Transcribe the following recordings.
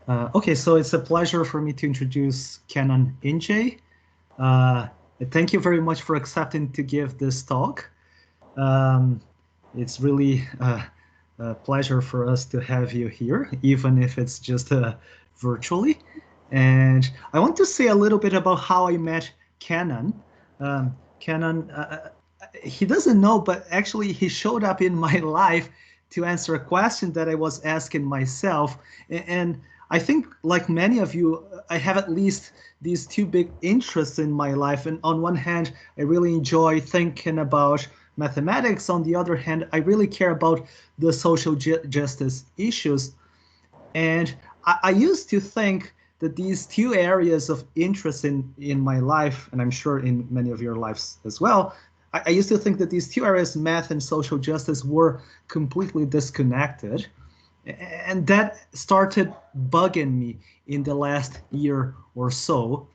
Okay, so it's a pleasure for me to introduce Kenan Ince. Uh, Thank you very much for accepting to give this talk. Um, it's really a pleasure for us to have you here, even if it's just virtually. And I want to say a little bit about how I met Kenan. Kenan, he doesn't know, but actually he showed up in my life to answer a question that I was asking myself. And I think, like many of you, I have at least these two big interests in my life. And on one hand, I really enjoy thinking about mathematics. On the other hand, I really care about the social justice issues. And I used to think that these two areas of interest in my life, and I'm sure in many of your lives as well, I used to think that these two areas, math and social justice, were completely disconnected. And that started bugging me in the last year or so.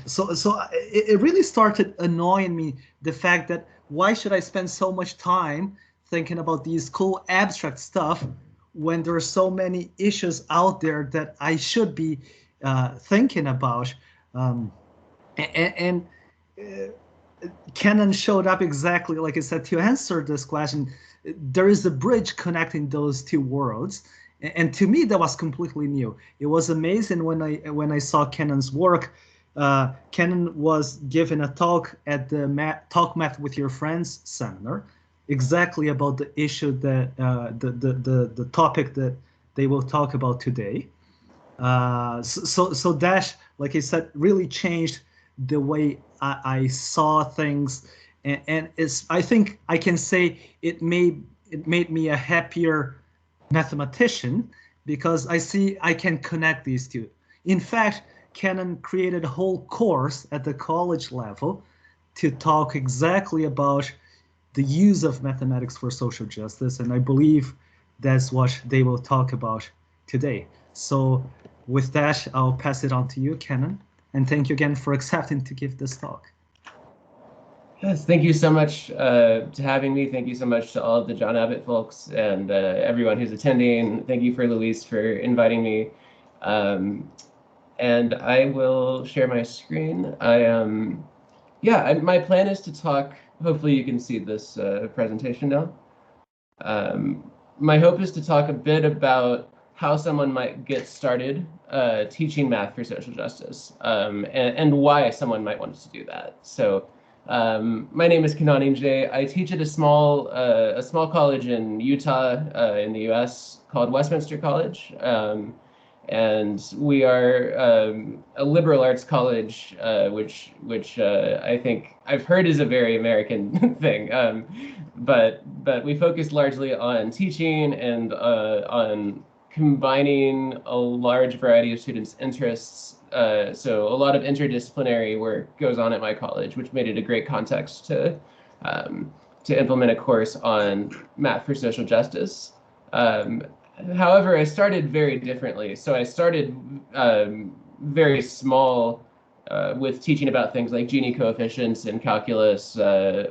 So it really started annoying me, the fact that why should I spend so much time thinking about these cool abstract stuff when there are so many issues out there that I should be thinking about. Um, and Kenan showed up exactly like I said to answer this question. There is a bridge connecting those two worlds, and to me that was completely new. It was amazing when I saw Kenan's work. Kenan was giving a talk at the Talk Math with Your Friends seminar, exactly about the issue that the topic that they will talk about today. So that, like I said, really changed the way I saw things, and it's I think I can say it made me a happier mathematician because I see I can connect these two. In fact, Canon created a whole course at the college level to talk exactly about the use of mathematics for social justice, and I believe that's what they will talk about today. So with that, I'll pass it on to you, Kenan, and thank you again for accepting to give this talk. Yes, thank you so much to having me. Thank you so much to all of the John Abbott folks and everyone who's attending. Thank you for Luis for inviting me. Um, and I will share my screen. My plan is to talk. Hopefully you can see this presentation now. My hope is to talk a bit about how someone might get started teaching math for social justice, and why someone might want to do that. So my name is Kenan Ince. I teach at a small college in Utah, in the U.S. called Westminster College. And we are a liberal arts college, which I think I've heard is a very American thing. But we focus largely on teaching and on combining a large variety of students' interests. So a lot of interdisciplinary work goes on at my college, which made it a great context to implement a course on math for social justice. However, I started very differently. So I started very small with teaching about things like Gini coefficients and calculus,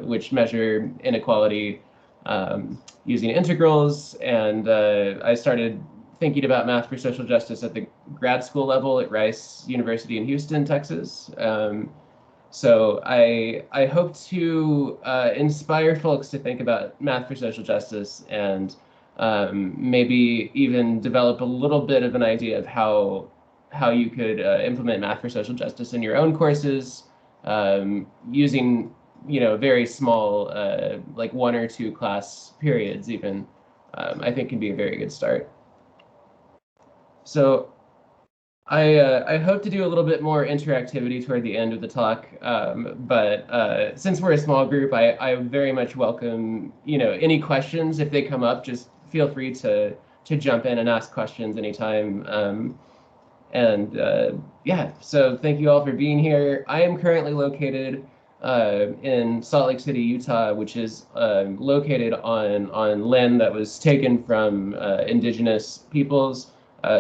which measure inequality using integrals. And I started thinking about math for social justice at the grad school level at Rice University in Houston, Texas. So I hope to inspire folks to think about math for social justice and maybe even develop a little bit of an idea of how you could implement math for social justice in your own courses, using very small like 1 or 2 class periods even. I think can be a very good start. So I hope to do a little bit more interactivity toward the end of the talk, but since we're a small group, I very much welcome any questions if they come up. Just feel free to jump in and ask questions anytime. Yeah, so thank you all for being here. I am currently located in Salt Lake City, Utah, which is located on land that was taken from indigenous peoples.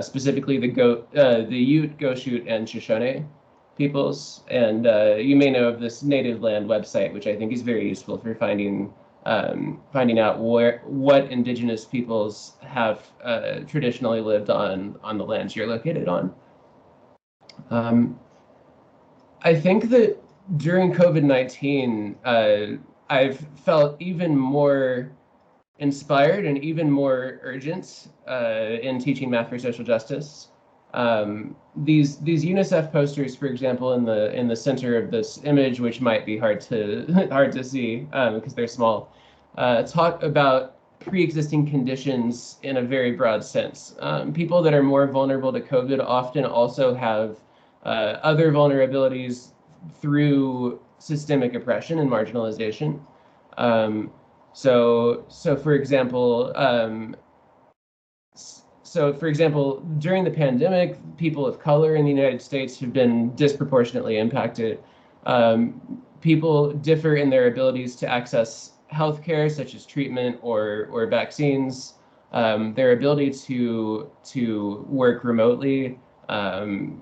Specifically the Ute, Goshute, and Shoshone peoples. And you may know of this native land website, which I think is very useful for finding finding out what indigenous peoples have traditionally lived on the lands you're located on. I think that during COVID-19, I've felt even more inspired and even more urgent in teaching math for social justice. These UNICEF posters, for example, in the center of this image, which might be hard to see because they're small, talk about pre-existing conditions in a very broad sense. People that are more vulnerable to COVID often also have other vulnerabilities through systemic oppression and marginalization. So for example, during the pandemic, people of color in the United States have been disproportionately impacted. People differ in their abilities to access healthcare, such as treatment or vaccines, their ability to work remotely.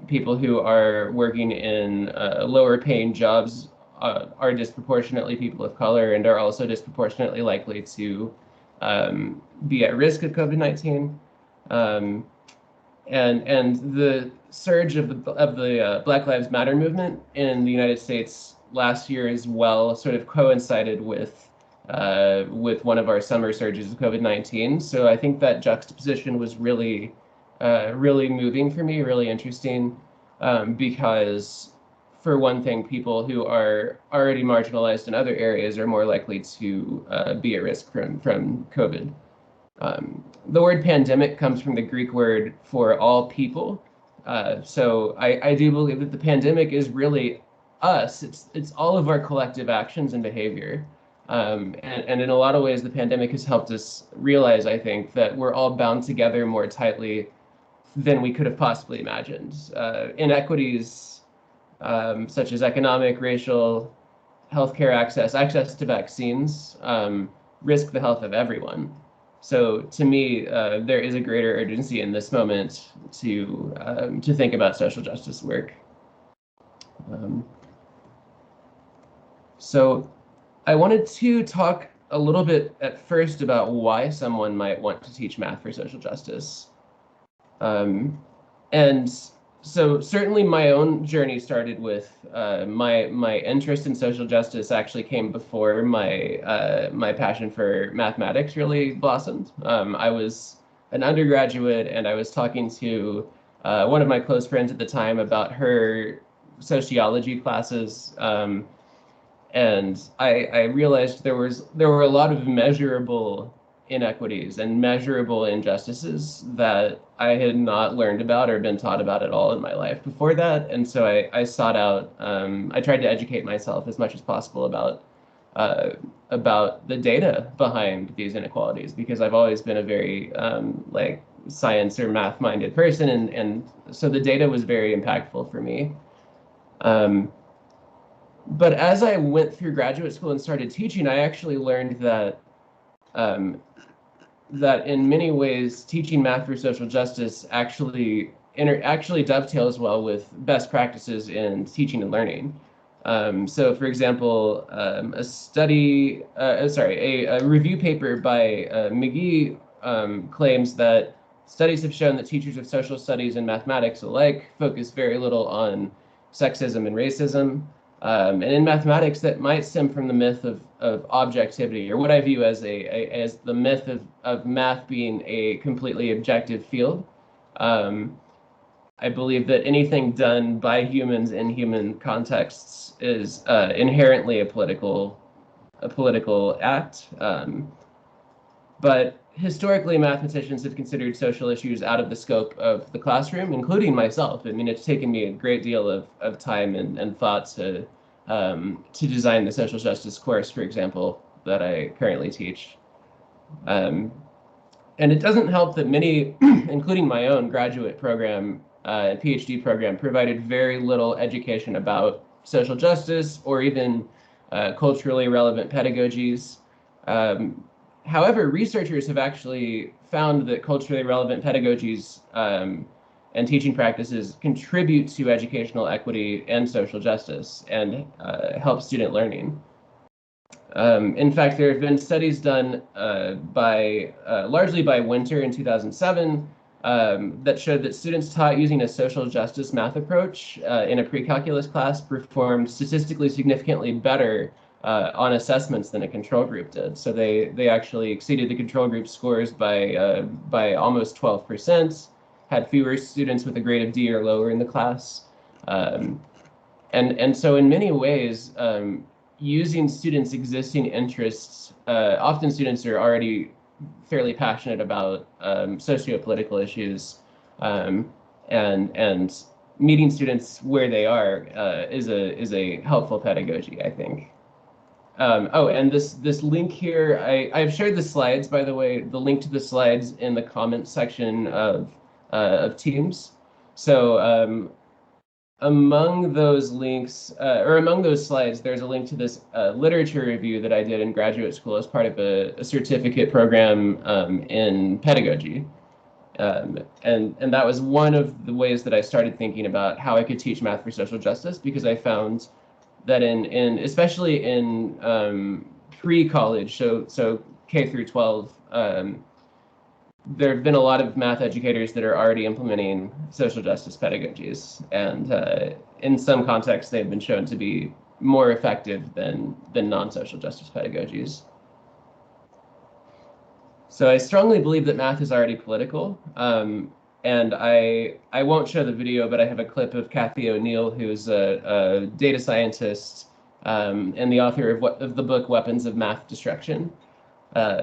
People who are working in lower paying jobs are disproportionately people of color and are also disproportionately likely to be at risk of COVID-19. And the surge of the Black Lives Matter movement in the United States last year as well sort of coincided with one of our summer surges of COVID-19. So I think that juxtaposition was really moving for me, really interesting, because for one thing, people who are already marginalized in other areas are more likely to be at risk from COVID. The word pandemic comes from the Greek word for all people. So I do believe that the pandemic is really us. It's all of our collective actions and behavior. And in a lot of ways, the pandemic has helped us realize, I think, that we're all bound together more tightly than we could have possibly imagined. Inequities such as economic, racial, healthcare access to vaccines risk the health of everyone. So to me, there is a greater urgency in this moment to think about social justice work. So I wanted to talk a little bit at first about why someone might want to teach math for social justice. And so certainly my own journey started with my interest in social justice actually came before my passion for mathematics really blossomed. I was an undergraduate and I was talking to one of my close friends at the time about her sociology classes. And I realized there were a lot of measurable inequities and measurable injustices that I had not learned about or been taught about at all in my life before that. And so I sought out, I tried to educate myself as much as possible about the data behind these inequalities, because I've always been a very like science or math minded person. And so the data was very impactful for me. But as I went through graduate school and started teaching, I actually learned that that in many ways, teaching math for social justice actually dovetails well with best practices in teaching and learning. So, for example, a review paper by McGee claims that studies have shown that teachers of social studies and mathematics alike focus very little on sexism and racism. And in mathematics, that might stem from the myth of objectivity, or what I view as as the myth of math being a completely objective field. I believe that anything done by humans in human contexts is inherently a political act. But historically, mathematicians have considered social issues out of the scope of the classroom, including myself. I mean, it's taken me a great deal of time and thought to design the social justice course, for example, that I currently teach. And it doesn't help that many, including my own graduate program and PhD program, provided very little education about social justice or even culturally relevant pedagogies. However, researchers have actually found that culturally relevant pedagogies and teaching practices contribute to educational equity and social justice and help student learning. In fact, there have been studies done largely by Winter in 2007 that showed that students taught using a social justice math approach in a pre-calculus class performed statistically significantly better on assessments than a control group did. So they actually exceeded the control group scores by almost 12%, had fewer students with a grade of D or lower in the class. And so in many ways, using students' existing interests, often students are already fairly passionate about socio-political issues, and meeting students where they are is a helpful pedagogy, I think. Oh, and this link here, I've shared the slides, by the way, the link to the slides in the comments section of Teams. So among those links, or among those slides, there's a link to this literature review that I did in graduate school as part of a certificate program in pedagogy. And that was one of the ways that I started thinking about how I could teach math for social justice, because I found that especially in pre-college, so K through 12, there have been a lot of math educators that are already implementing social justice pedagogies, and in some contexts, they've been shown to be more effective than non-social justice pedagogies. So I strongly believe that math is already political, and I won't show the video, but I have a clip of Kathy O'Neill, who's a data scientist and the author of the book Weapons of Math Destruction.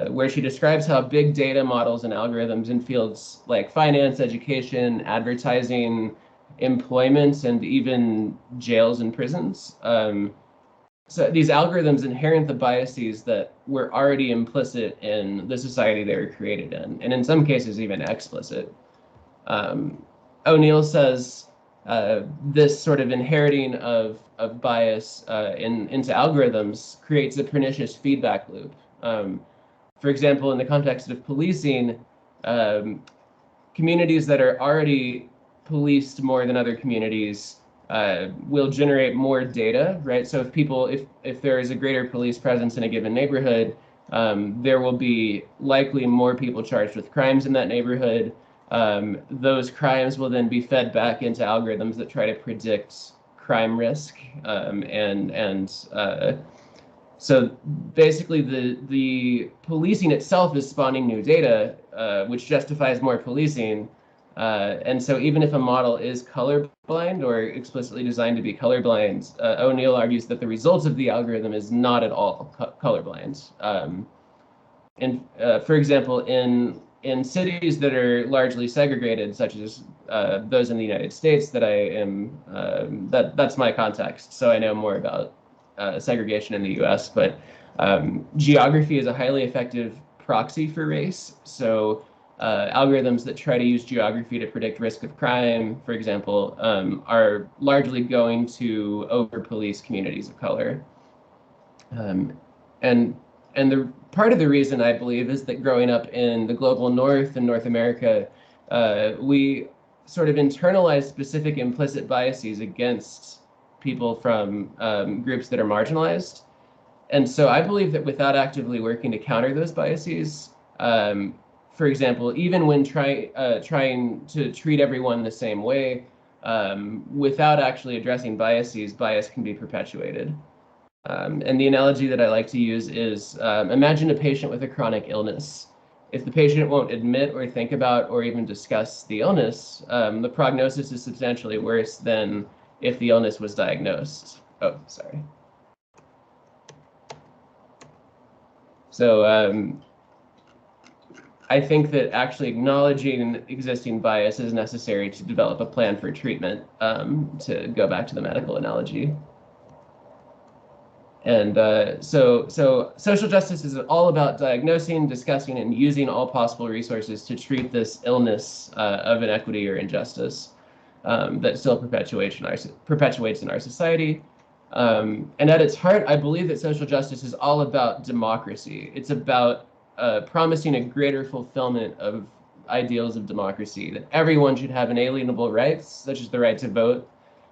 Where she describes how big data models and algorithms in fields like finance, education, advertising, employment, and even jails and prisons. So these algorithms inherit the biases that were already implicit in the society they were created in, and in some cases even explicit. O'Neill says this sort of inheriting of bias into algorithms creates a pernicious feedback loop. For example, in the context of policing, communities that are already policed more than other communities will generate more data, right? So if there is a greater police presence in a given neighborhood, there will be likely more people charged with crimes in that neighborhood. Those crimes will then be fed back into algorithms that try to predict crime risk, so basically, the policing itself is spawning new data, which justifies more policing. And so even if a model is colorblind or explicitly designed to be colorblind, O'Neill argues that the results of the algorithm is not at all colorblind. For example, in cities that are largely segregated, such as those in the United States, that's my context, so I know more about segregation in the US, but geography is a highly effective proxy for race. So algorithms that try to use geography to predict risk of crime, for example, are largely going to over-police communities of color. And the part of the reason, I believe, is that growing up in the global north and North America, we sort of internalize specific implicit biases against people from groups that are marginalized. And so I believe that without actively working to counter those biases, for example, even when trying to treat everyone the same way, without actually addressing biases, bias can be perpetuated. And the analogy that I like to use is, imagine a patient with a chronic illness. If the patient won't admit or think about or even discuss the illness, the prognosis is substantially worse than if the illness was diagnosed. Oh, sorry. So I think that actually acknowledging existing bias is necessary to develop a plan for treatment, to go back to the medical analogy. And so social justice is all about diagnosing, discussing, and using all possible resources to treat this illness of inequity or injustice that still perpetuates in our society. And at its heart, I believe that social justice is all about democracy. It's about promising a greater fulfillment of ideals of democracy, that everyone should have inalienable rights, such as the right to vote.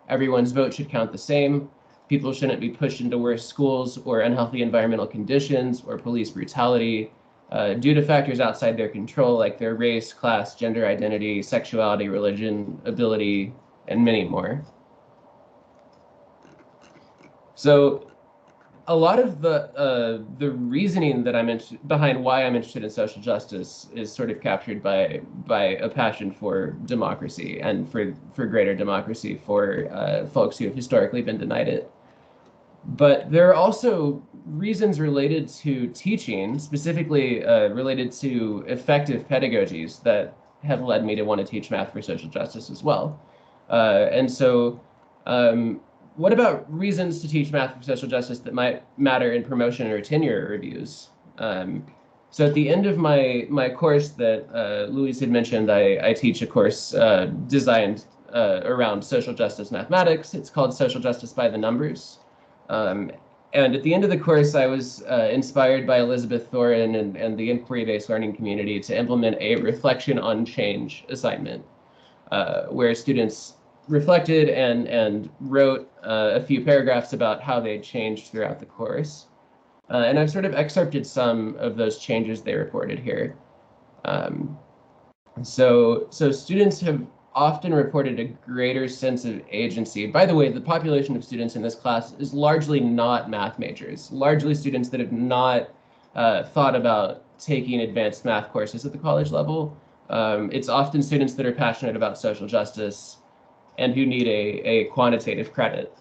Everyone's vote should count the same. people shouldn't be pushed into worse schools or unhealthy environmental conditions or police brutality due to factors outside their control, like their race, class, gender identity, sexuality, religion, ability, and many more. So a lot of the reasoning that I'm behind why I'm interested in social justice is sort of captured by a passion for democracy and for greater democracy for folks who have historically been denied it. But there are also reasons related to teaching, specifically related to effective pedagogies that have led me to want to teach math for social justice as well. And so what about reasons to teach math for social justice that might matter in promotion or tenure reviews? So at the end of my course that Louise had mentioned, I teach a course designed around social justice mathematics. It's called Social Justice by the Numbers. And at the end of the course, I was inspired by Elizabeth Thoren and the inquiry-based learning community to implement a reflection on change assignment, where students reflected and wrote a few paragraphs about how they changed throughout the course. And I've sort of excerpted some of those changes they reported here. So students have often reported a greater sense of agency. By the way, the population of students in this class is largely not math majors, largely students that have not thought about taking advanced math courses at the college level. It's often students that are passionate about social justice and who need a quantitative credit,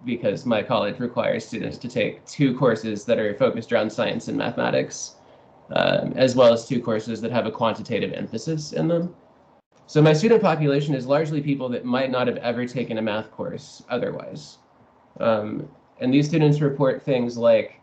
because my college requires students to take 2 courses that are focused around science and mathematics, as well as 2 courses that have a quantitative emphasis in them. So my student population is largely people that might not have ever taken a math course otherwise. And these students report things like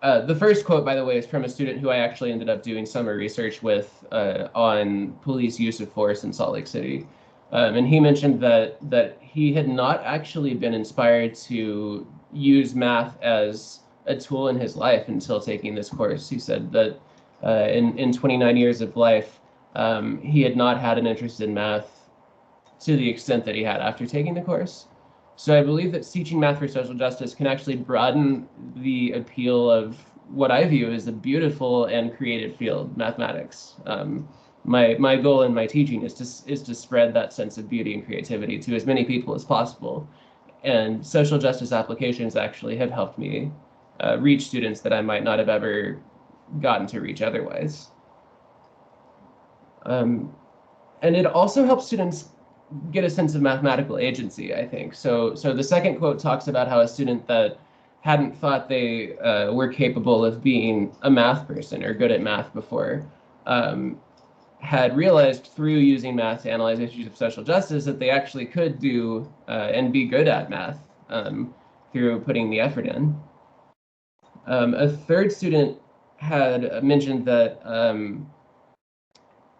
the first quote, by the way, is from a student who I actually ended up doing summer research with on police use of force in Salt Lake City. And he mentioned that he had not actually been inspired to use math as a tool in his life until taking this course. He said that in 29 years of life, he had not had an interest in math to the extent that he had after taking the course. So I believe that teaching math for social justice can actually broaden the appeal of what I view as a beautiful and creative field, mathematics. My goal in my teaching is to spread that sense of beauty and creativity to as many people as possible. And social justice applications actually have helped me reach students that I might not have ever gotten to reach otherwise. And it also helps students get a sense of mathematical agency, I think. So the second quote talks about how a student that hadn't thought they were capable of being a math person or good at math before had realized through using math to analyze issues of social justice that they actually could do and be good at math through putting the effort in. A third student had mentioned that,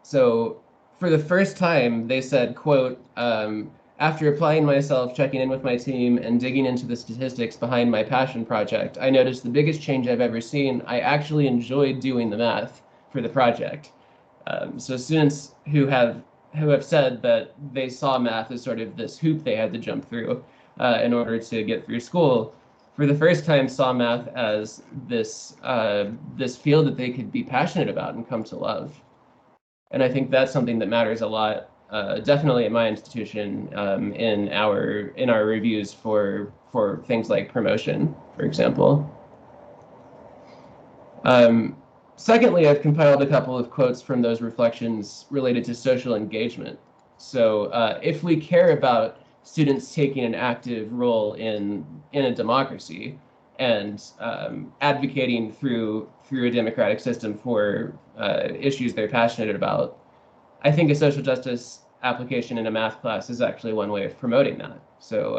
so for the first time, they said, quote, after applying myself, checking in with my team, and digging into the statistics behind my passion project, I noticed the biggest change I've ever seen. I actually enjoyed doing the math for the project. So students who have said that they saw math as sort of this hoop they had to jump through in order to get through school, for the first time saw math as this field that they could be passionate about and come to love. And I think that's something that matters a lot, definitely at my institution, in our reviews for things like promotion, for example. Secondly, I've compiled a couple of quotes from those reflections related to social engagement. So if we care about students taking an active role in a democracy and advocating through a democratic system for issues they're passionate about, I think a social justice application in a math class is actually one way of promoting that. So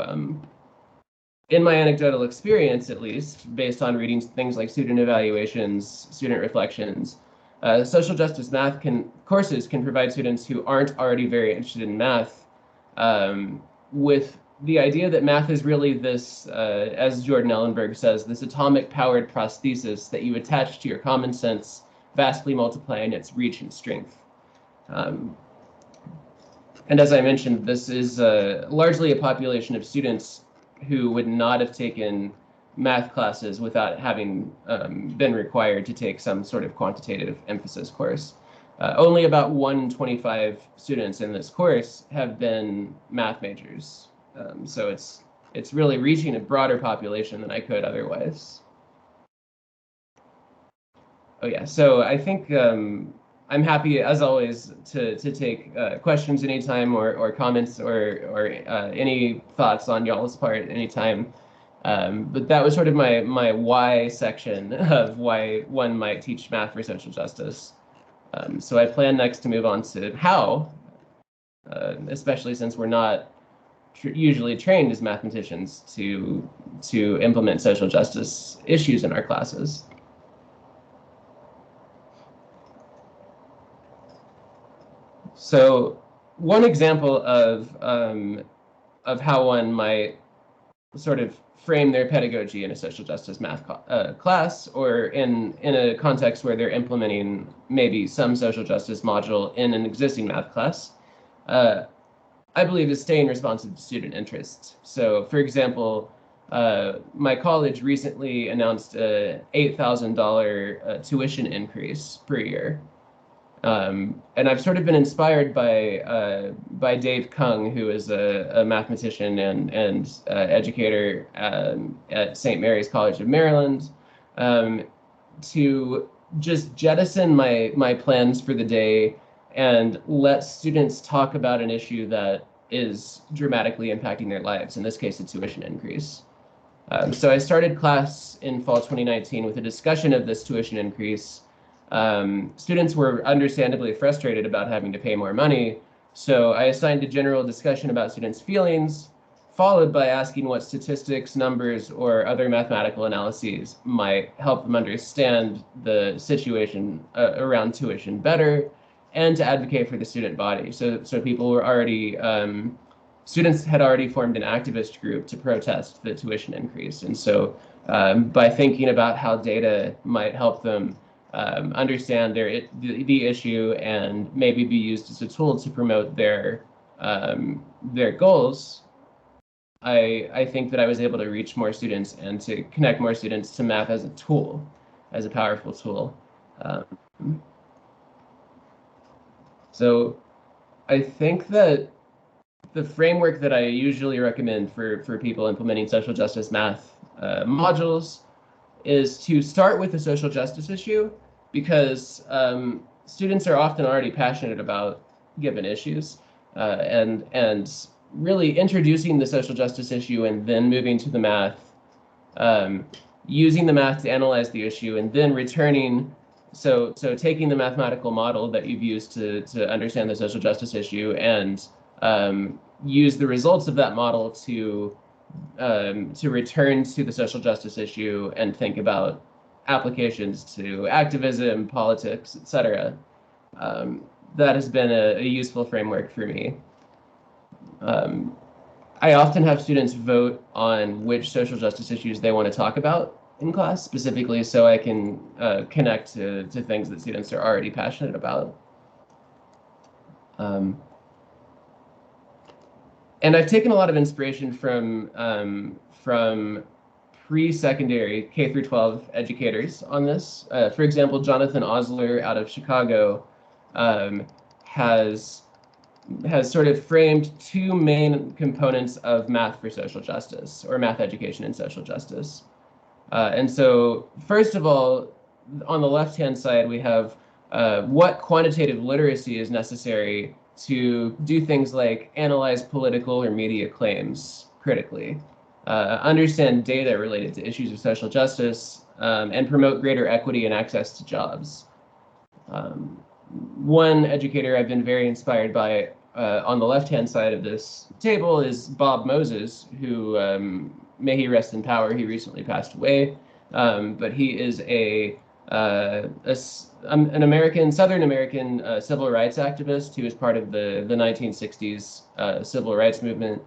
in my anecdotal experience, at least, based on reading things like student evaluations, student reflections, social justice math courses can provide students who aren't already very interested in math with the idea that math is really this, as Jordan Ellenberg says, this atomic powered prosthesis that you attach to your common sense, vastly multiplying its reach and strength. And as I mentioned, this is largely a population of students who would not have taken math classes without having been required to take some sort of quantitative emphasis course. Only about 1 in 25 students in this course have been math majors. So it's really reaching a broader population than I could otherwise. Oh yeah, so I think I'm happy, as always, to take questions anytime or comments or any thoughts on y'all's part anytime. But that was sort of my why section of why one might teach math for social justice. So I plan next to move on to how, especially since we're not usually trained as mathematicians to implement social justice issues in our classes. So one example of how one might sort of frame their pedagogy in a social justice math class, or in a context where they're implementing maybe some social justice module in an existing math class, I believe is staying responsive to student interests. So for example, my college recently announced a $8,000 tuition increase per year. And I've sort of been inspired by Dave Kung, who is a mathematician and educator at St. Mary's College of Maryland, to just jettison my plans for the day and let students talk about an issue that is dramatically impacting their lives, in this case, a tuition increase. So I started class in fall 2019 with a discussion of this tuition increase. Students were understandably frustrated about having to pay more money, so I assigned a general discussion about students' feelings, followed by asking what statistics, numbers, or other mathematical analyses might help them understand the situation around tuition better, and to advocate for the student body. So people were already, students had already formed an activist group to protest the tuition increase. And so by thinking about how data might help them understand the issue and maybe be used as a tool to promote their goals, I think that I was able to reach more students and to connect more students to math as a tool, as a powerful tool. So I think that the framework that I usually recommend for people implementing social justice math modules is to start with the social justice issue, because students are often already passionate about given issues, and really introducing the social justice issue and then moving to the math, using the math to analyze the issue, and then returning. So taking the mathematical model that you've used to understand the social justice issue and use the results of that model to return to the social justice issue and think about applications to activism, politics, etc. That has been a useful framework for me. I often have students vote on which social justice issues they want to talk about in class, specifically so I can connect to things that students are already passionate about. And I've taken a lot of inspiration from pre-secondary K through 12 educators on this. For example, Jonathan Osler out of Chicago has sort of framed two main components of math for social justice, or math education and social justice. And so, first of all, on the left-hand side, we have what quantitative literacy is necessary to do things like analyze political or media claims critically, understand data related to issues of social justice, and promote greater equity and access to jobs. One educator I've been very inspired by on the left-hand side of this table is Bob Moses, who, may he rest in power, he recently passed away, but he is an American, Southern American civil rights activist who was part of the 1960s civil rights movement.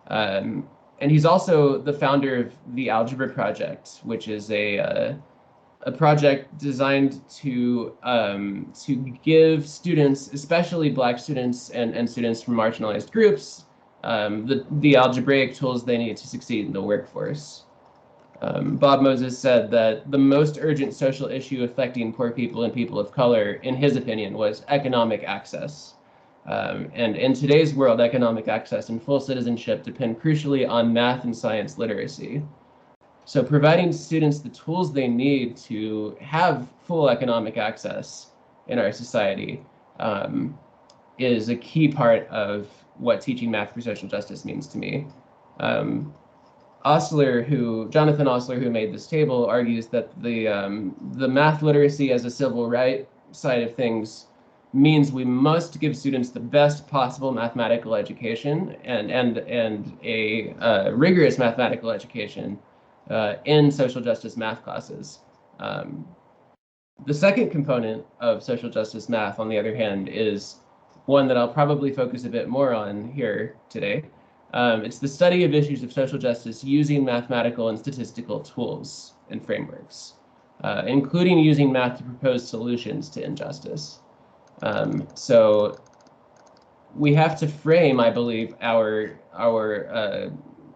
And he's also the founder of the Algebra Project, which is a a project designed to give students, especially Black students and students from marginalized groups, the algebraic tools they need to succeed in the workforce. Bob Moses said that the most urgent social issue affecting poor people and people of color, in his opinion, was economic access. And in today's world, economic access and full citizenship depend crucially on math and science literacy. So providing students the tools they need to have full economic access in our society is a key part of what teaching math for social justice means to me. Jonathan Osler, who made this table, argues that the math literacy as a civil right side of things means we must give students the best possible mathematical education and a rigorous mathematical education in social justice math classes. The second component of social justice math, on the other hand, is one that I'll probably focus a bit more on here today. It's the study of issues of social justice using mathematical and statistical tools and frameworks, including using math to propose solutions to injustice. So we have to frame, I believe, our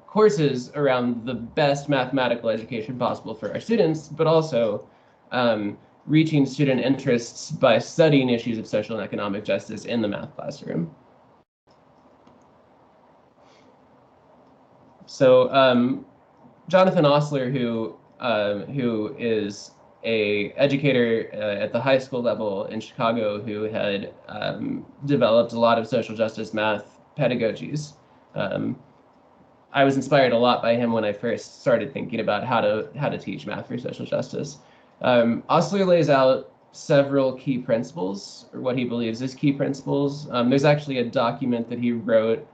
courses around the best mathematical education possible for our students, but also reaching student interests by studying issues of social and economic justice in the math classroom. So Jonathan Osler, who is an educator at the high school level in Chicago, who had developed a lot of social justice math pedagogies. I was inspired a lot by him when I first started thinking about how to teach math for social justice. Osler lays out several key principles, or what he believes is key principles. There's actually a document that he wrote,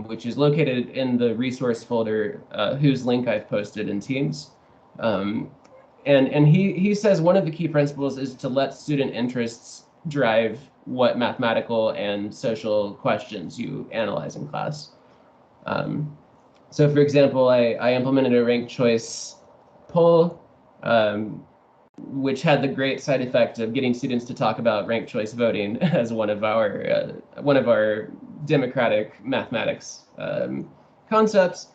which is located in the resource folder, whose link I've posted in Teams. And he says one of the key principles is to let student interests drive what mathematical and social questions you analyze in class. So for example, I implemented a ranked choice poll, which had the great side effect of getting students to talk about ranked choice voting as one of our democratic mathematics concepts.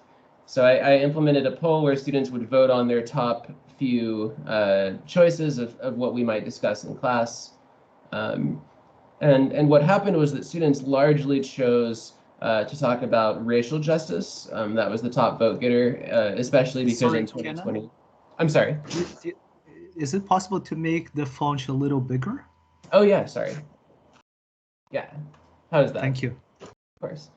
So I implemented a poll where students would vote on their top few choices of what we might discuss in class. And what happened was that students largely chose to talk about racial justice. That was the top vote getter, especially because in 2020. Kenan? I'm sorry. Is it possible to make the font a little bigger? Oh yeah, sorry. Yeah, how is that? Thank you. Of course.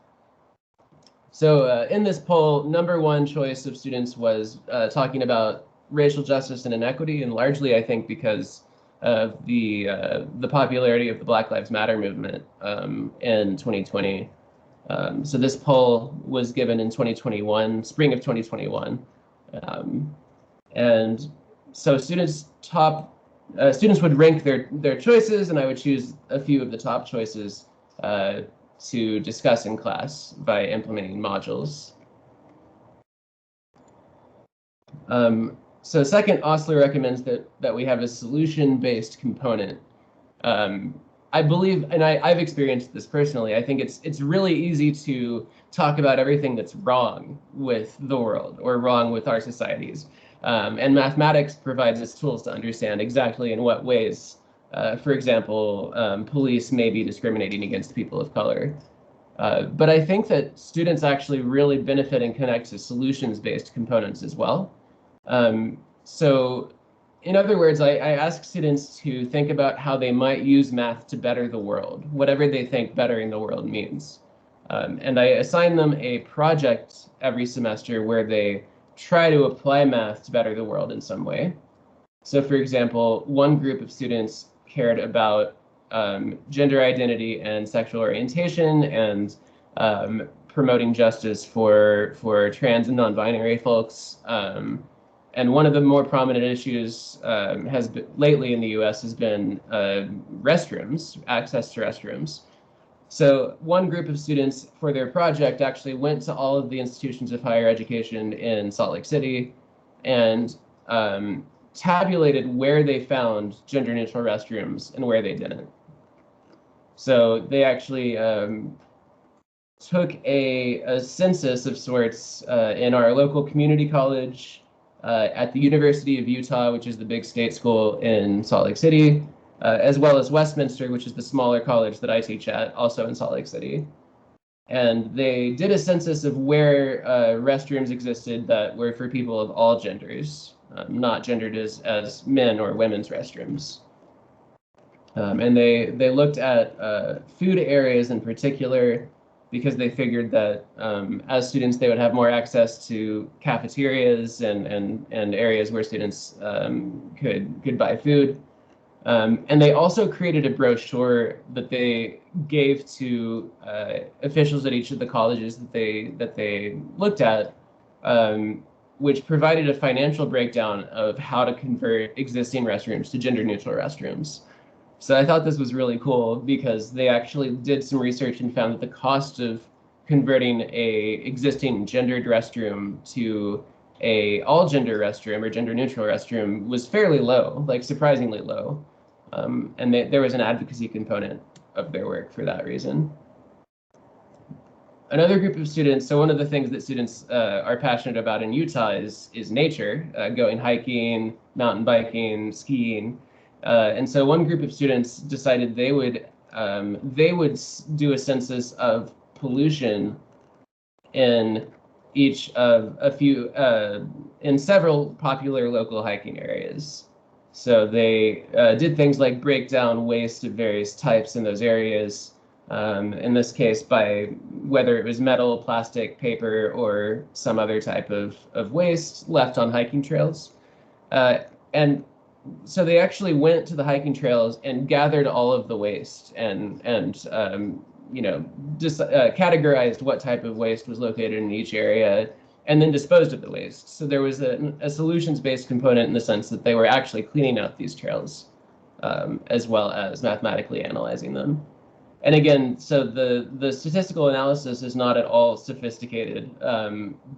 So in this poll, number one choice of students was talking about racial justice and inequity, and largely I think because of the popularity of the Black Lives Matter movement in 2020. So this poll was given in 2021, spring of 2021. And so students would rank their choices, and I would choose a few of the top choices to discuss in class by implementing modules. So second, Osler recommends that we have a solution-based component. I believe, and I've experienced this personally, I think it's really easy to talk about everything that's wrong with the world or wrong with our societies. And mathematics provides us tools to understand exactly in what ways, for example, police may be discriminating against people of color. But I think that students actually really benefit and connect to solutions-based components as well. So in other words, I ask students to think about how they might use math to better the world, whatever they think bettering the world means. And I assign them a project every semester where they try to apply math to better the world in some way. So for example, one group of students cared about gender identity and sexual orientation and promoting justice for trans and non-binary folks. And one of the more prominent issues has been, lately in the US has been restrooms, access to restrooms. So one group of students for their project actually went to all of the institutions of higher education in Salt Lake City and tabulated where they found gender-neutral restrooms and where they didn't. So they actually took a census of sorts in our local community college, at the University of Utah, which is the big state school in Salt Lake City, as well as Westminster, which is the smaller college that I teach at, also in Salt Lake City. And they did a census of where restrooms existed that were for people of all genders, not gendered as men or women's restrooms. And they looked at food areas in particular, because they figured that as students, they would have more access to cafeterias and areas where students could buy food. And they also created a brochure that they gave to officials at each of the colleges that they looked at, which provided a financial breakdown of how to convert existing restrooms to gender-neutral restrooms. So I thought this was really cool because they actually did some research and found that the cost of converting a existing gendered restroom to a all-gender restroom or gender-neutral restroom was fairly low, like surprisingly low. And there was an advocacy component of their work for that reason. Another group of students, so one of the things that students are passionate about in Utah is nature, going hiking, mountain biking, skiing. And so one group of students decided they would do a census of pollution in each of in several popular local hiking areas. So they did things like break down waste of various types in those areas, in this case by whether it was metal, plastic, paper, or some other type of waste left on hiking trails. And so they actually went to the hiking trails and gathered all of the waste and just categorized what type of waste was located in each area, and then disposed of the waste. So there was a solutions-based component in the sense that they were actually cleaning out these trails, as well as mathematically analyzing them. And again, so the statistical analysis is not at all sophisticated,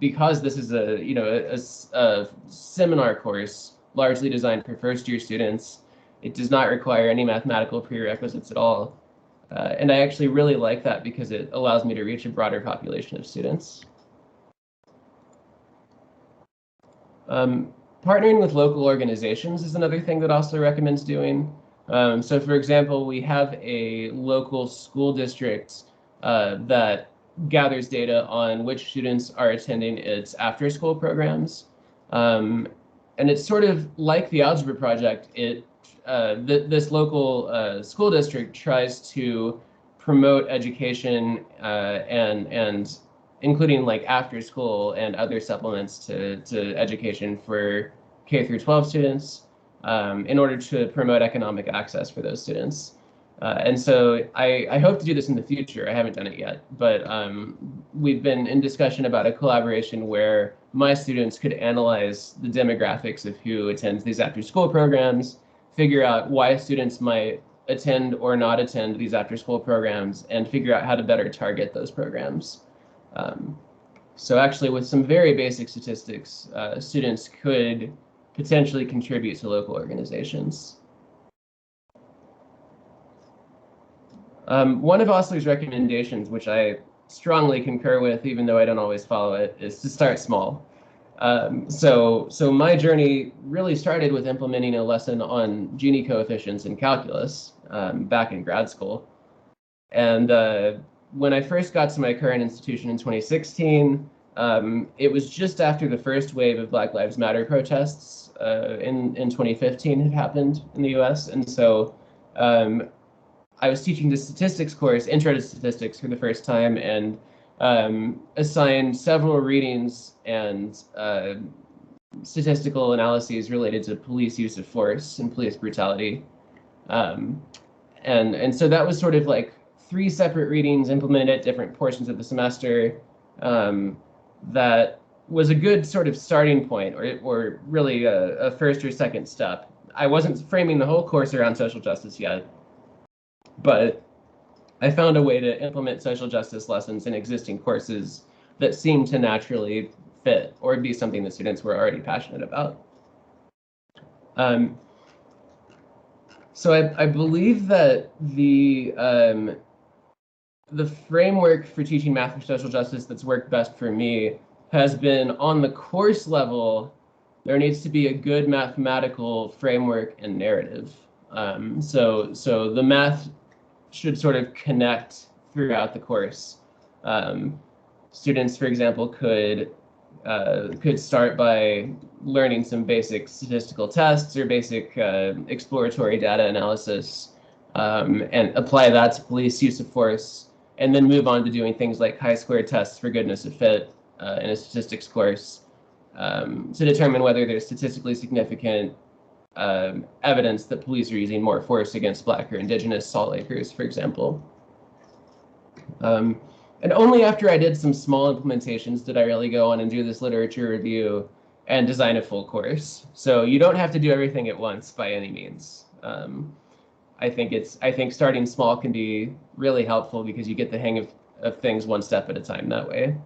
because this is a seminar course largely designed for first-year students. It does not require any mathematical prerequisites at all. And I actually really like that because it allows me to reach a broader population of students. Partnering with local organizations is another thing that OSLER recommends doing. So for example, we have a local school district that gathers data on which students are attending its after-school programs. And it's sort of like the Algebra Project. This local school district tries to promote education and including like after school and other supplements to education for K through 12 students, in order to promote economic access for those students. And so I hope to do this in the future. I haven't done it yet, but we've been in discussion about a collaboration where my students could analyze the demographics of who attends these after-school programs, figure out why students might attend or not attend these after-school programs, and figure out how to better target those programs. So actually, with some very basic statistics, students could potentially contribute to local organizations. One of OSLER's recommendations, which I strongly concur with, even though I don't always follow it, is to start small. So my journey really started with implementing a lesson on Gini coefficients in calculus back in grad school. And when I first got to my current institution in 2016, it was just after the first wave of Black Lives Matter protests in 2015 had happened in the US. And so I was teaching the statistics course, Intro to Statistics, for the first time, and assigned several readings and statistical analyses related to police use of force and police brutality. And so that was sort of like 3 separate readings implemented at different portions of the semester. That was a good sort of starting point, or really a first or second step. I wasn't framing the whole course around social justice yet, but I found a way to implement social justice lessons in existing courses that seemed to naturally fit or be something that students were already passionate about. So I believe that the framework for teaching math for social justice that's worked best for me has been on the course level. There needs to be a good mathematical framework and narrative. So the math should sort of connect throughout the course. Students, for example, could start by learning some basic statistical tests or basic exploratory data analysis, and apply that to police use of force, and then move on to doing things like chi-square tests for goodness of fit in a statistics course, to determine whether there's statistically significant evidence that police are using more force against Black or Indigenous Salt Lakers, for example. And only after I did some small implementations did I really go on and do this literature review and design a full course. So you don't have to do everything at once by any means. I think starting small can be really helpful because you get the hang of things one step at a time that way.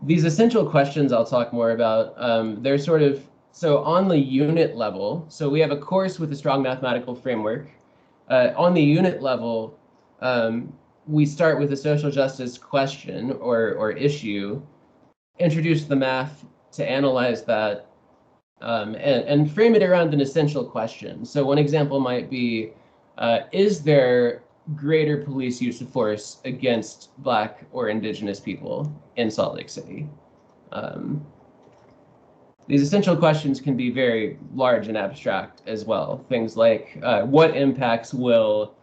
These essential questions I'll talk more about. They're sort of, so on the unit level, so we have a course with a strong mathematical framework. On the unit level, we start with a social justice question or issue, introduce the math to analyze that, and frame it around an essential question. So one example might be, is there greater police use of force against Black or Indigenous people in Salt Lake City? These essential questions can be very large and abstract as well. Things like, what impacts will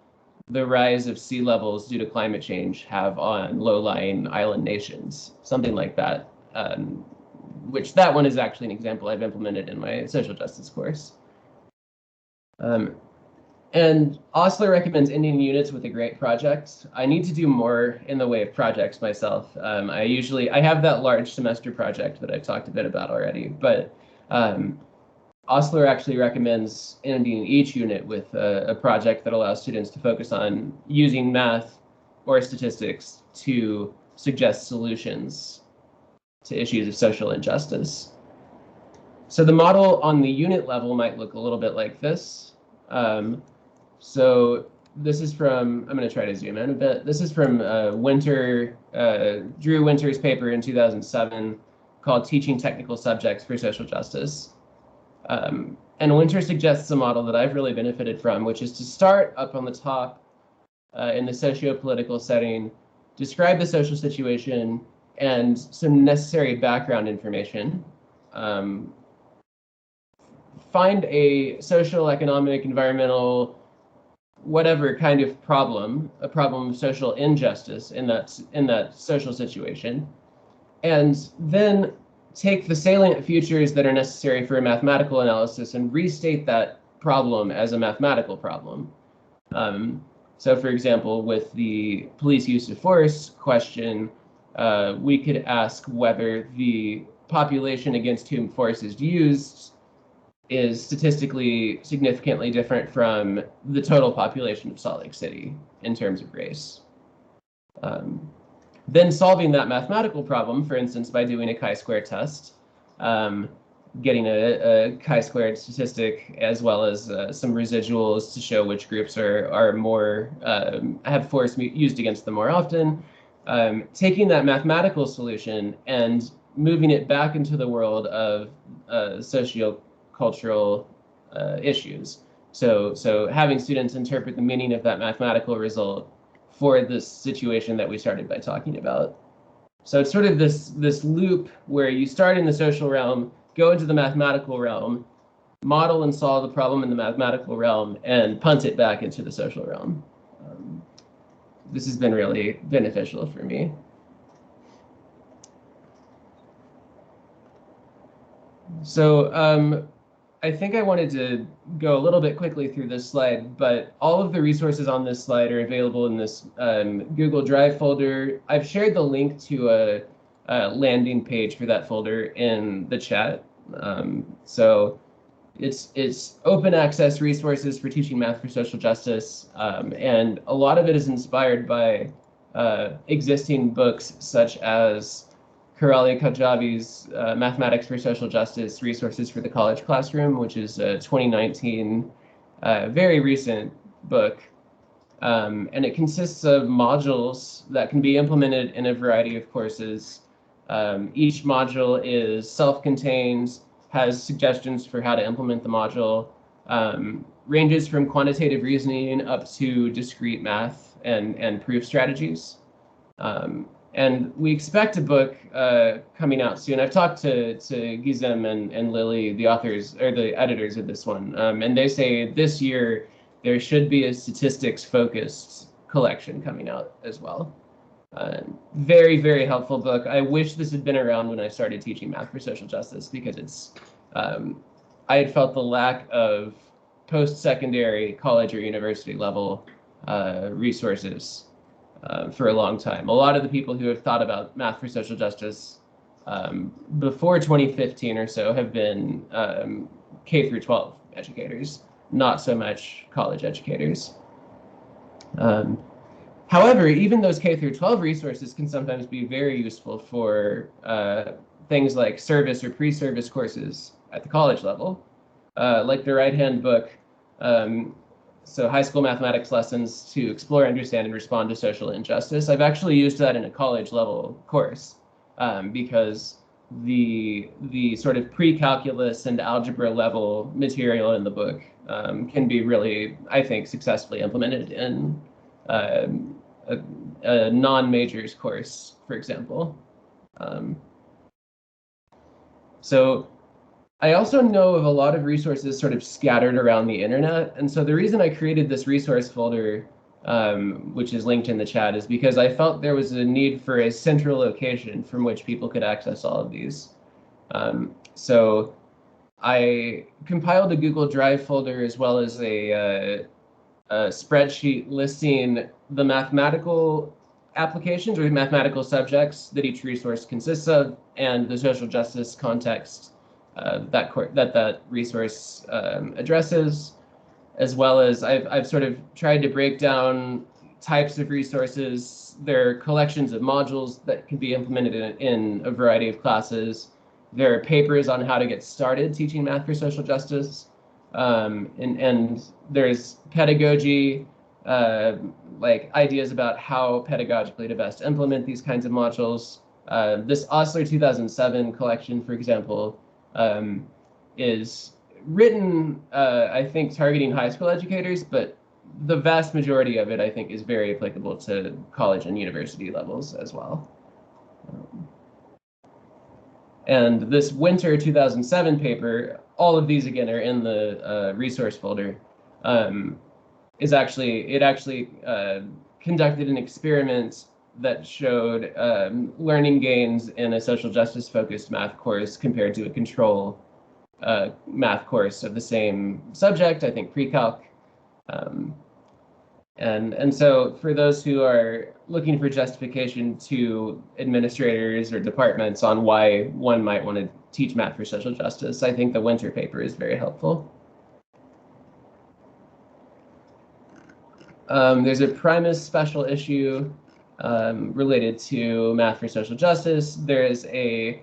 the rise of sea levels due to climate change have on low-lying island nations? Something like that, which that one is actually an example I've implemented in my social justice course. And Osler recommends ending units with a great project. I need to do more in the way of projects myself. I have that large semester project that I've talked a bit about already, but Osler actually recommends ending each unit with a project that allows students to focus on using math or statistics to suggest solutions to issues of social injustice. So the model on the unit level might look a little bit like this. So this is from, I'm going to try to zoom in a bit. This is from Drew Winter's paper in 2007 called Teaching Technical Subjects for Social Justice. And Winter suggests a model that I've really benefited from, which is to start up on the top in the socio-political setting, describe the social situation and some necessary background information. Find a social, economic, environmental, whatever kind of problem, a problem of social injustice in that social situation, and then take the salient features that are necessary for a mathematical analysis and restate that problem as a mathematical problem. So for example, with the police use of force question, we could ask whether the population against whom force is used is statistically significantly different from the total population of Salt Lake City in terms of race. Then solving that mathematical problem, for instance, by doing a chi-square test, getting a chi-squared statistic as well as some residuals to show which groups are more, have force used against them more often, taking that mathematical solution and moving it back into the world of socio-cultural issues. So having students interpret the meaning of that mathematical result for this situation that we started by talking about. So it's sort of this loop where you start in the social realm, go into the mathematical realm, model and solve the problem in the mathematical realm, and punt it back into the social realm. This has been really beneficial for me. So I think I wanted to go a little bit quickly through this slide, but all of the resources on this slide are available in this Google Drive folder. I've shared the link to a landing page for that folder in the chat. So it's open access resources for teaching math for social justice, and a lot of it is inspired by existing books such as Karali Kajavi's Mathematics for Social Justice, Resources for the College Classroom, which is a 2019, very recent book. And it consists of modules that can be implemented in a variety of courses. Each module is self-contained, has suggestions for how to implement the module, ranges from quantitative reasoning up to discrete math and proof strategies. And we expect a book coming out soon. I've talked to Gizem and Lily, the authors or the editors of this one, and they say this year there should be a statistics-focused collection coming out as well. Very, very helpful book. I wish this had been around when I started teaching math for social justice, because it's I had felt the lack of post-secondary college or university level resources for a long time. A lot of the people who have thought about math for social justice before 2015 or so have been K through 12 educators, not so much college educators. However, even those K through 12 resources can sometimes be very useful for things like service or pre-service courses at the college level, like the right-hand book, so high school mathematics lessons to explore, understand, and respond to social injustice. I've actually used that in a college level course because the sort of pre-calculus and algebra level material in the book can be really, I think, successfully implemented in a non-majors course, for example. So I also know of a lot of resources sort of scattered around the internet. And so the reason I created this resource folder, which is linked in the chat, is because I felt there was a need for a central location from which people could access all of these. So I compiled a Google Drive folder as well as a spreadsheet listing the mathematical applications or mathematical subjects that each resource consists of, and the social justice context that resource addresses, as well as I've sort of tried to break down types of resources. There are collections of modules that can be implemented in a variety of classes. There are papers on how to get started teaching math for social justice, and there's pedagogy, like ideas about how pedagogically to best implement these kinds of modules. This Osler 2007 collection, for example, is written, I think, targeting high school educators, but the vast majority of it, I think, is very applicable to college and university levels as well. And this winter 2007 paper, all of these again are in the resource folder, it actually conducted an experiment that showed learning gains in a social justice focused math course compared to a control math course of the same subject, I think pre-calc. And so for those who are looking for justification to administrators or departments on why one might want to teach math for social justice, I think the winter paper is very helpful. There's a Primus special issue related to math for social justice. There is a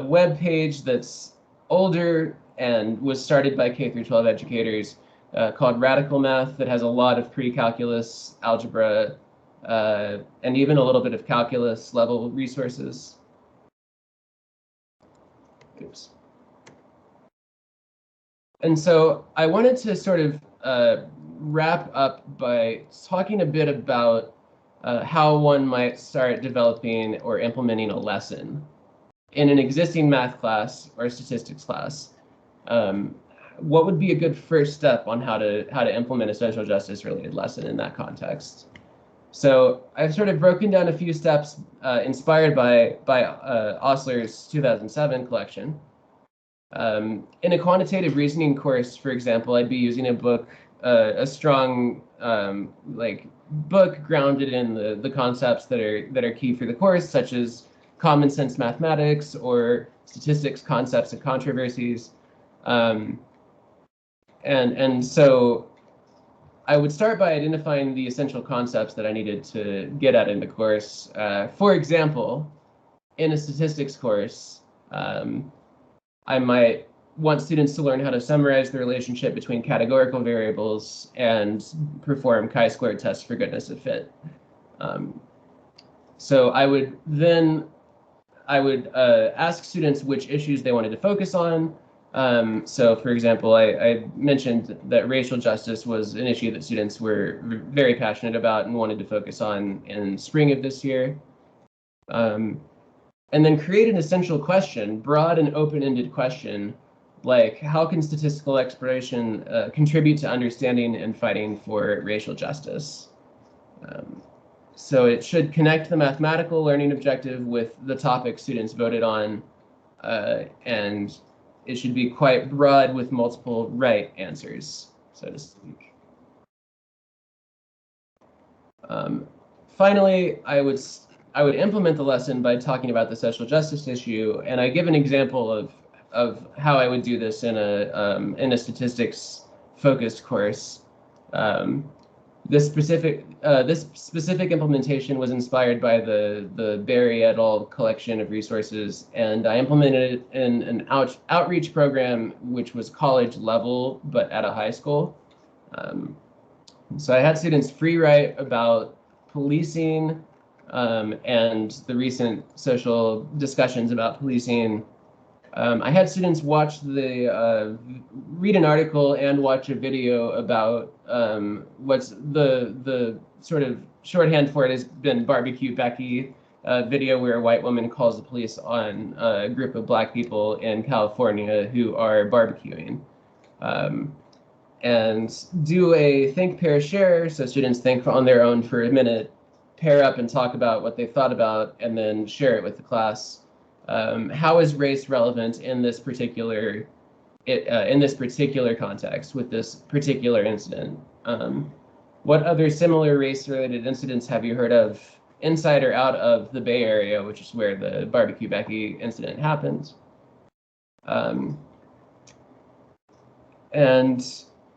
web page that's older and was started by K through 12 educators called Radical Math that has a lot of pre-calculus, algebra, and even a little bit of calculus level resources. Oops. And so I wanted to sort of wrap up by talking a bit about how one might start developing or implementing a lesson in an existing math class or statistics class. What would be a good first step on how to implement a social justice related lesson in that context? So I've sort of broken down a few steps inspired by Osler's 2007 collection. In a quantitative reasoning course, for example, I'd be using a book, a strong book grounded in the concepts that are key for the course, such as common sense mathematics or statistics, concepts, and controversies. And so I would start by identifying the essential concepts that I needed to get at in the course. For example, in a statistics course, I might want students to learn how to summarize the relationship between categorical variables and perform chi-squared tests for goodness of fit. So I would ask students which issues they wanted to focus on. So for example, I mentioned that racial justice was an issue that students were very passionate about and wanted to focus on in spring of this year. And then create an essential question, broad and open-ended question, like how can statistical exploration contribute to understanding and fighting for racial justice? So it should connect the mathematical learning objective with the topic students voted on, and it should be quite broad with multiple right answers, so to speak. Finally, I would implement the lesson by talking about the social justice issue, and I give an example of how I would do this in a statistics focused course. This specific implementation was inspired by the Berry et al. Collection of resources, and I implemented it in an outreach program which was college level but at a high school. So I had students free write about policing and the recent social discussions about policing. I had students watch read an article and watch a video about what's the sort of shorthand for it has been Barbecue Becky, a video where a white woman calls the police on a group of Black people in California who are barbecuing. And do a think, pair, share, so students think on their own for a minute, pair up and talk about what they thought about, and then share it with the class. How is race relevant in this particular context with this particular incident? What other similar race-related incidents have you heard of inside or out of the Bay Area, which is where the Barbecue Becky incident happened? And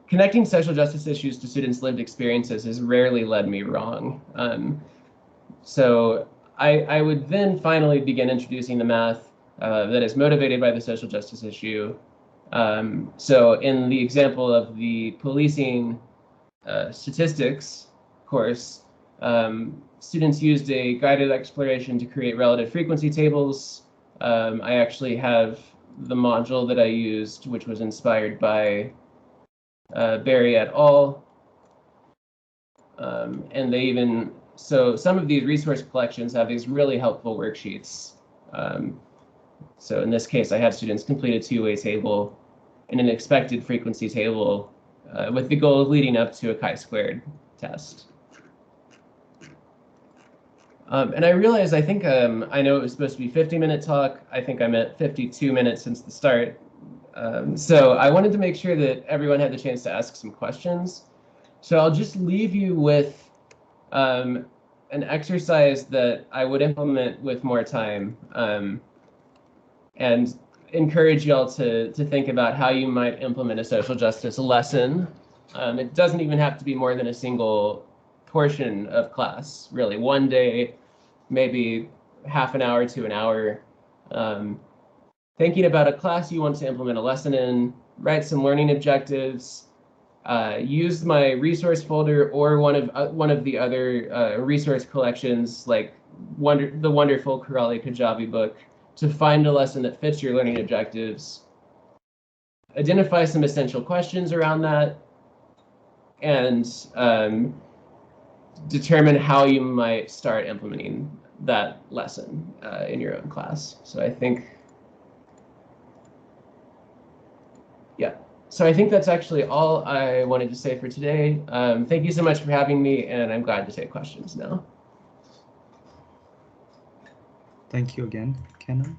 connecting social justice issues to students' lived experiences has rarely led me wrong. So I would then finally begin introducing the math that is motivated by the social justice issue. So in the example of the policing statistics course, students used a guided exploration to create relative frequency tables. I actually have the module that I used, which was inspired by Berry et al. And they even, so some of these resource collections have these really helpful worksheets. So in this case, I had students complete a two-way table and an expected frequency table with the goal of leading up to a chi-squared test. And I realized, I think, I know it was supposed to be a 50-minute talk. I think I'm at 52 minutes since the start. So I wanted to make sure that everyone had the chance to ask some questions. So I'll just leave you with an exercise that I would implement with more time, and encourage y'all to think about how you might implement a social justice lesson. It doesn't even have to be more than a single portion of class, really. One day, maybe half an hour to an hour. Thinking about a class you want to implement a lesson in, write some learning objectives, use my resource folder or one of the other resource collections, like the wonderful Karali Kajabi book, to find a lesson that fits your learning objectives. Identify some essential questions around that, and determine how you might start implementing that lesson in your own class. So I think, yeah. So I think that's actually all I wanted to say for today. Thank you so much for having me, and I'm glad to take questions now. Thank you again, Kenan.